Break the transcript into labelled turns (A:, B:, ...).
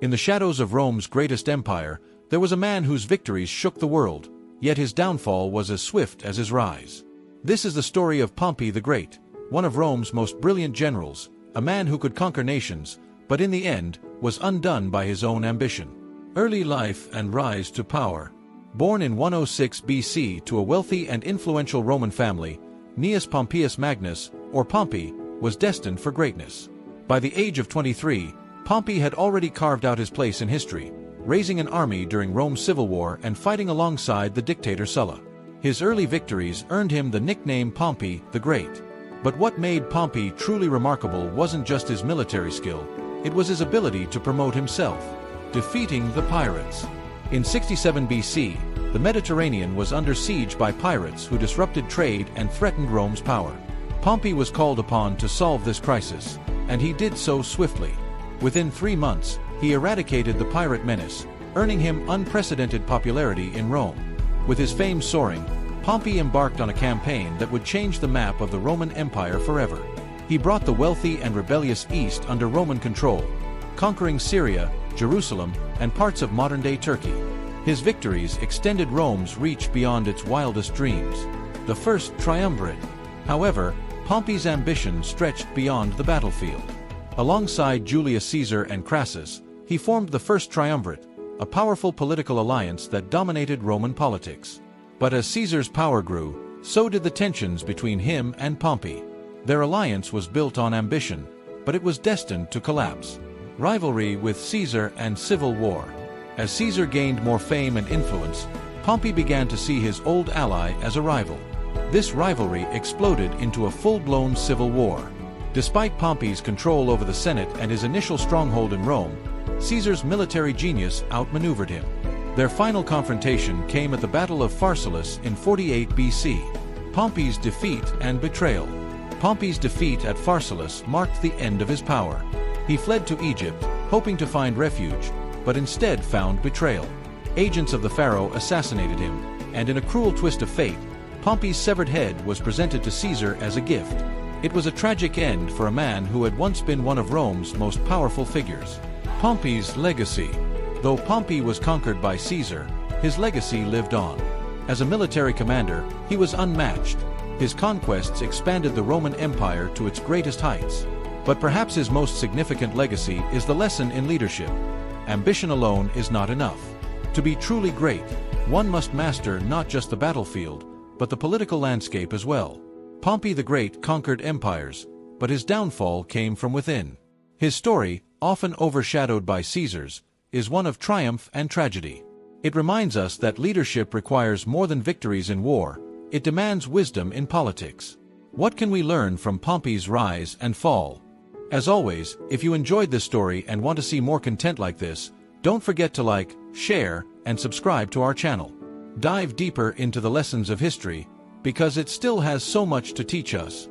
A: In the shadows of Rome's greatest empire, there was a man whose victories shook the world, yet his downfall was as swift as his rise. This is the story of Pompey the Great, one of Rome's most brilliant generals, a man who could conquer nations, but in the end, was undone by his own ambition. Early life and rise to power. Born in 106 BC to a wealthy and influential Roman family, Gnaeus Pompeius Magnus, or Pompey, was destined for greatness. By the age of 23, Pompey had already carved out his place in history, raising an army during Rome's civil war and fighting alongside the dictator Sulla. His early victories earned him the nickname Pompey the Great. But what made Pompey truly remarkable wasn't just his military skill, it was his ability to promote himself, defeating the pirates. In 67 BC, the Mediterranean was under siege by pirates who disrupted trade and threatened Rome's power. Pompey was called upon to solve this crisis, and he did so swiftly. Within 3 months, he eradicated the pirate menace, earning him unprecedented popularity in Rome. With his fame soaring, Pompey embarked on a campaign that would change the map of the Roman Empire forever. He brought the wealthy and rebellious East under Roman control, conquering Syria, Jerusalem, and parts of modern-day Turkey. His victories extended Rome's reach beyond its wildest dreams. The first triumvirate. However, Pompey's ambition stretched beyond the battlefield. Alongside Julius Caesar and Crassus, he formed the first triumvirate, a powerful political alliance that dominated Roman politics. But as Caesar's power grew, so did the tensions between him and Pompey. Their alliance was built on ambition, but it was destined to collapse. Rivalry with Caesar and civil war. As Caesar gained more fame and influence, Pompey began to see his old ally as a rival. This rivalry exploded into a full-blown civil war. Despite Pompey's control over the Senate and his initial stronghold in Rome, Caesar's military genius outmaneuvered him. Their final confrontation came at the Battle of Pharsalus in 48 BC. Pompey's defeat and betrayal. Pompey's defeat at Pharsalus marked the end of his power. He fled to Egypt, hoping to find refuge, but instead found betrayal. Agents of the pharaoh assassinated him, and in a cruel twist of fate, Pompey's severed head was presented to Caesar as a gift. It was a tragic end for a man who had once been one of Rome's most powerful figures. Pompey's legacy. Though Pompey was conquered by Caesar, his legacy lived on. As a military commander, he was unmatched. His conquests expanded the Roman Empire to its greatest heights. But perhaps his most significant legacy is the lesson in leadership. Ambition alone is not enough. To be truly great, one must master not just the battlefield, but the political landscape as well. Pompey the Great conquered empires, but his downfall came from within. His story, often overshadowed by Caesar's, is one of triumph and tragedy. It reminds us that leadership requires more than victories in war, it demands wisdom in politics. What can we learn from Pompey's rise and fall? As always, if you enjoyed this story and want to see more content like this, don't forget to like, share, and subscribe to our channel. Dive deeper into the lessons of history, because it still has so much to teach us.